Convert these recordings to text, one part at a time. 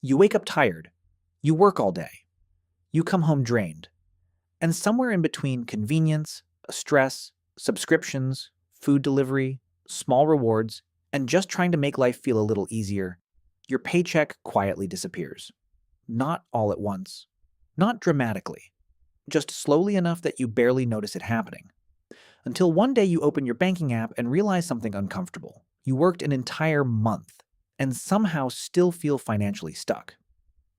You wake up tired. You work all day. You come home drained. And somewhere in between convenience, stress, subscriptions, food delivery, small rewards, and just trying to make life feel a little easier, your paycheck quietly disappears. Not all at once. Not dramatically. Just slowly enough that you barely notice it happening. Until one day you open your banking app and realize something uncomfortable. You worked an entire month and somehow still feel financially stuck.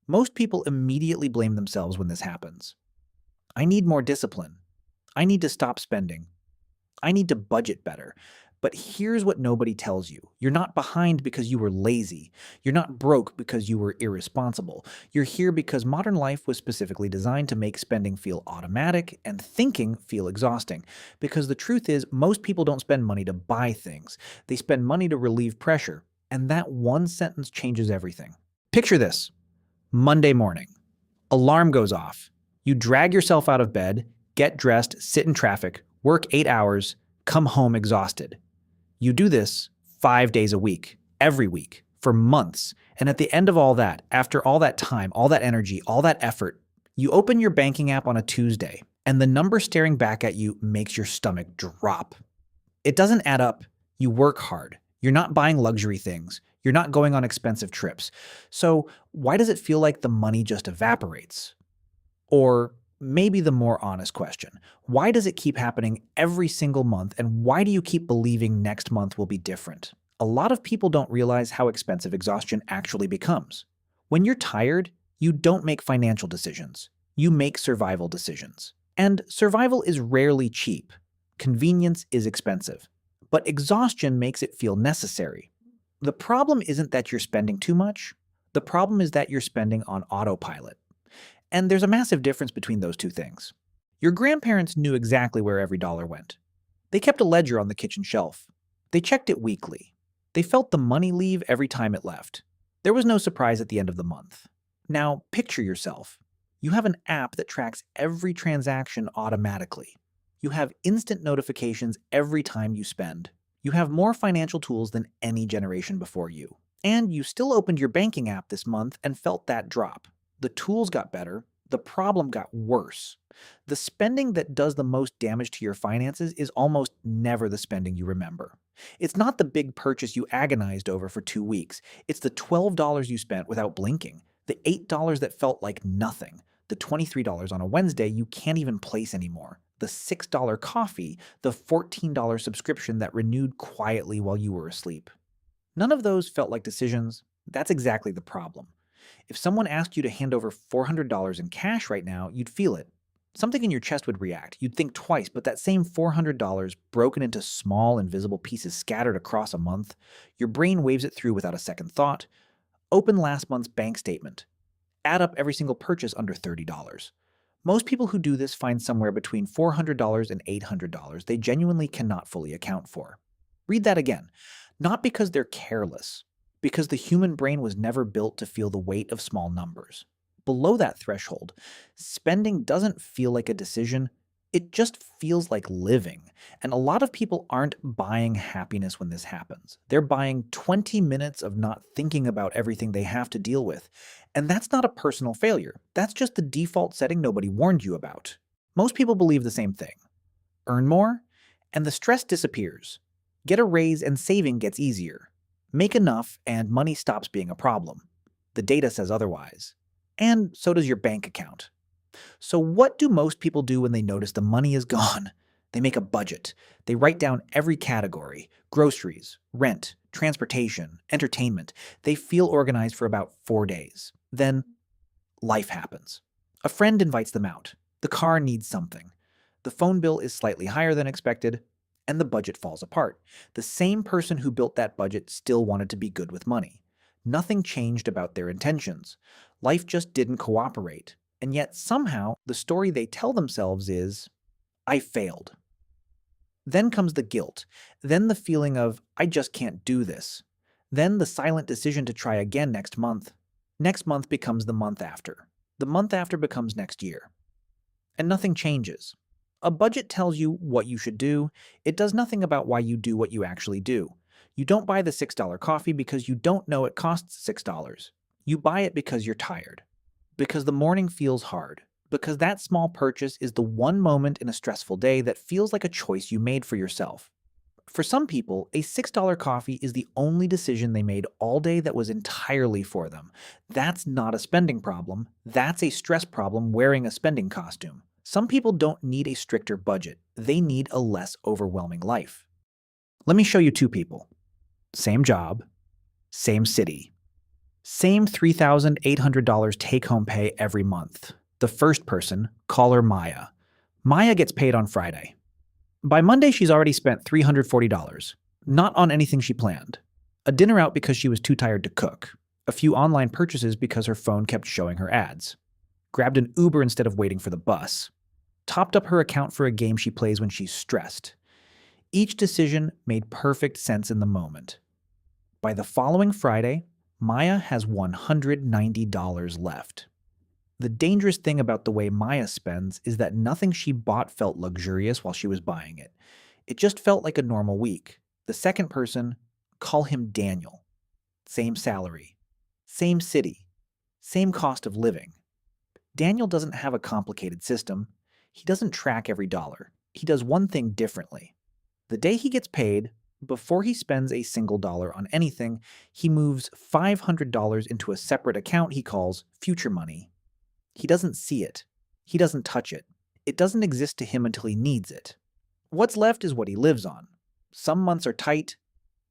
Most people immediately blame themselves when this happens. I need more discipline. I need to stop spending. I need to budget better. But here's what nobody tells you. You're not behind because you were lazy. You're not broke because you were irresponsible. You're here because modern life was specifically designed to make spending feel automatic and thinking feel exhausting. Because the truth is, most people don't spend money to buy things. They spend money to relieve pressure. And that one sentence changes everything. Picture this. Monday morning. Alarm goes off. You drag yourself out of bed, get dressed, sit in traffic, work 8 hours, come home exhausted. You do this 5 days a week, every week, for months. And at the end of all that, after all that time, all that energy, all that effort, you open your banking app on a Tuesday, and the number staring back at you makes your stomach drop. It doesn't add up. You work hard. You're not buying luxury things. You're not going on expensive trips. So why does it feel like the money just evaporates? Or maybe the more honest question, why does it keep happening every single month, and why do you keep believing next month will be different? A lot of people don't realize how expensive exhaustion actually becomes. When you're tired, you don't make financial decisions. You make survival decisions. And survival is rarely cheap. Convenience is expensive. But exhaustion makes it feel necessary. The problem isn't that you're spending too much. The problem is that you're spending on autopilot. And there's a massive difference between those two things. Your grandparents knew exactly where every dollar went. They kept a ledger on the kitchen shelf. They checked it weekly. They felt the money leave every time it left. There was no surprise at the end of the month. Now, picture yourself. You have an app that tracks every transaction automatically. You have instant notifications every time you spend. You have more financial tools than any generation before you. And you still opened your banking app this month and felt that drop. The tools got better, the problem got worse. The spending that does the most damage to your finances is almost never the spending you remember. It's not the big purchase you agonized over for 2 weeks. It's the $12 you spent without blinking, the $8 that felt like nothing, the $23 on a Wednesday you can't even place anymore, the $6 coffee, the $14 subscription that renewed quietly while you were asleep. None of those felt like decisions. That's exactly the problem. If someone asked you to hand over $400 in cash right now, you'd feel it. Something in your chest would react. You'd think twice, but that same $400 broken into small, invisible pieces scattered across a month, your brain waves it through without a second thought. Open last month's bank statement. Add up every single purchase under $30. Most people who do this find somewhere between $400 and $800 they genuinely cannot fully account for. Read that again. Not because they're careless, because the human brain was never built to feel the weight of small numbers. Below that threshold, spending doesn't feel like a decision, it just feels like living. And a lot of people aren't buying happiness when this happens. They're buying 20 minutes of not thinking about everything they have to deal with. And that's not a personal failure. That's just the default setting nobody warned you about. Most people believe the same thing. Earn more, and the stress disappears. Get a raise and saving gets easier. Make enough and money stops being a problem. The data says otherwise. And so does your bank account. So what do most people do when they notice the money is gone? They make a budget. They write down every category: groceries, rent, transportation, entertainment. They feel organized for about 4 days. Then life happens. A friend invites them out. The car needs something. The phone bill is slightly higher than expected, and the budget falls apart. The same person who built that budget still wanted to be good with money. Nothing changed about their intentions. Life just didn't cooperate. And yet somehow the story they tell themselves is, I failed. Then comes the guilt. Then the feeling of, I just can't do this. Then the silent decision to try again next month. Next month becomes the month after. The month after becomes next year. And nothing changes. A budget tells you what you should do. It does nothing about why you do what you actually do. You don't buy the $6 coffee because you don't know it costs $6. You buy it because you're tired, because the morning feels hard, because that small purchase is the one moment in a stressful day that feels like a choice you made for yourself. For some people, a $6 coffee is the only decision they made all day that was entirely for them. That's not a spending problem. That's a stress problem wearing a spending costume. Some people don't need a stricter budget. They need a less overwhelming life. Let me show you two people. Same job, same city, same $3,800 take-home pay every month. The first person, call her Maya. Maya gets paid on Friday. By Monday, she's already spent $340, not on anything she planned. A dinner out because she was too tired to cook. A few online purchases because her phone kept showing her ads. Grabbed an Uber instead of waiting for the bus. Topped up her account for a game she plays when she's stressed. Each decision made perfect sense in the moment. By the following Friday, Maya has $190 left. The dangerous thing about the way Maya spends is that nothing she bought felt luxurious while she was buying it. It just felt like a normal week. The second person, call him Daniel. Same salary, same city, same cost of living. Daniel doesn't have a complicated system. He doesn't track every dollar. He does one thing differently. The day he gets paid, before he spends a single dollar on anything, he moves $500 into a separate account he calls future money. He doesn't see it. He doesn't touch it. It doesn't exist to him until he needs it. What's left is what he lives on. Some months are tight,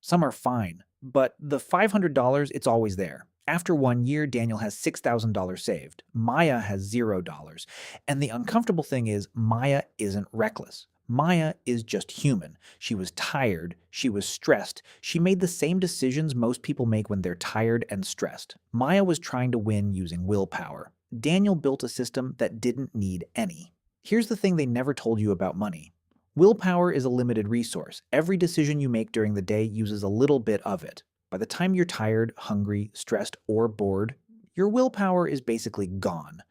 some are fine, but the $500, it's always there. After 1 year, Daniel has $6,000 saved. Maya has $0. And the uncomfortable thing is, Maya isn't reckless. Maya is just human. She was tired. She was stressed. She made the same decisions most people make when they're tired and stressed. Maya was trying to win using willpower. Daniel built a system that didn't need any. Here's the thing they never told you about money. Willpower is a limited resource. Every decision you make during the day uses a little bit of it. By the time you're tired, hungry, stressed, or bored, your willpower is basically gone.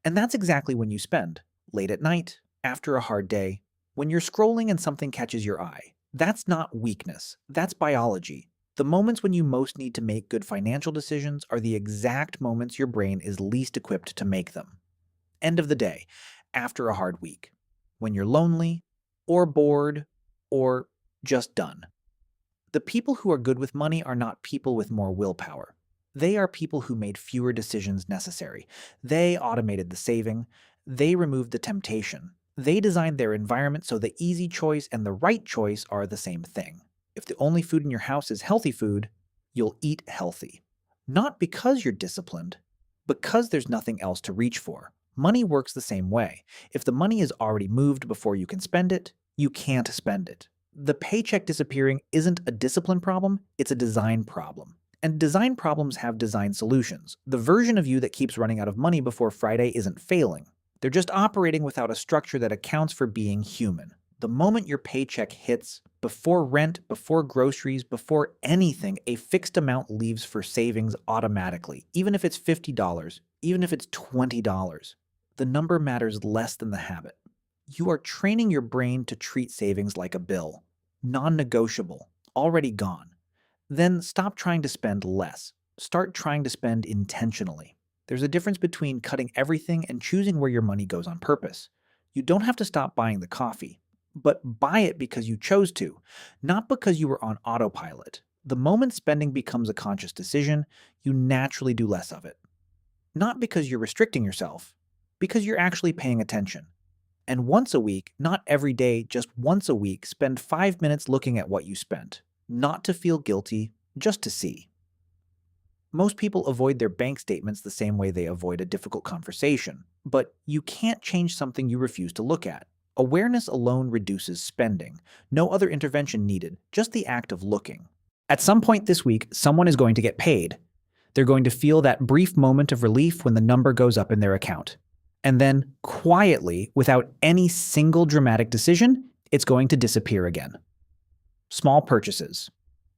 And that's exactly when you spend. Late at night, after a hard day, when you're scrolling and something catches your eye. That's not weakness. That's biology. The moments when you most need to make good financial decisions are the exact moments your brain is least equipped to make them. End of the day, after a hard week, when you're lonely, or bored, or just done. The people who are good with money are not people with more willpower. They are people who made fewer decisions necessary. They automated the saving. They removed the temptation. They designed their environment so the easy choice and the right choice are the same thing. If the only food in your house is healthy food, you'll eat healthy. Not because you're disciplined, because there's nothing else to reach for. Money works the same way. If the money is already moved before you can spend it, you can't spend it. The paycheck disappearing isn't a discipline problem, it's a design problem. And design problems have design solutions. The version of you that keeps running out of money before Friday isn't failing. They're just operating without a structure that accounts for being human. The moment your paycheck hits, before rent, before groceries, before anything, a fixed amount leaves for savings automatically, even if it's $50, even if it's $20. The number matters less than the habit. You are training your brain to treat savings like a bill, non-negotiable, already gone. Then stop trying to spend less. Start trying to spend intentionally. There's a difference between cutting everything and choosing where your money goes on purpose. You don't have to stop buying the coffee, but buy it because you chose to, not because you were on autopilot. The moment spending becomes a conscious decision, you naturally do less of it. Not because you're restricting yourself, because you're actually paying attention. And once a week, not every day, just once a week, spend 5 minutes looking at what you spent. Not to feel guilty, just to see. Most people avoid their bank statements the same way they avoid a difficult conversation, but you can't change something you refuse to look at. Awareness alone reduces spending. No other intervention needed, just the act of looking. At some point this week, someone is going to get paid. They're going to feel that brief moment of relief when the number goes up in their account. And then, quietly, without any single dramatic decision, it's going to disappear again. Small purchases,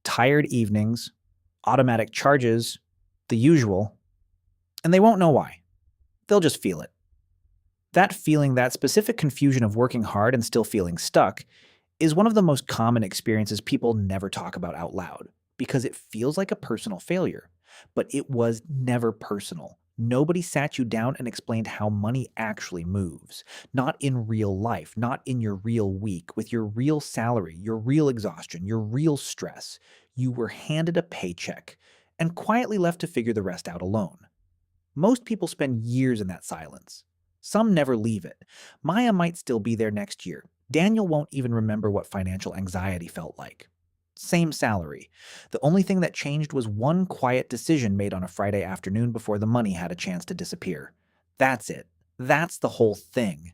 tired evenings, automatic charges, the usual, and they won't know why. They'll just feel it. That feeling, that specific confusion of working hard and still feeling stuck, is one of the most common experiences people never talk about out loud, because it feels like a personal failure. But it was never personal. Nobody sat you down and explained how money actually moves. Not in real life, not in your real week, with your real salary, your real exhaustion, your real stress. You were handed a paycheck and quietly left to figure the rest out alone. Most people spend years in that silence. Some never leave it. Maya might still be there next year. Daniel won't even remember what financial anxiety felt like. Same salary. The only thing that changed was one quiet decision made on a Friday afternoon before the money had a chance to disappear. That's it. That's the whole thing.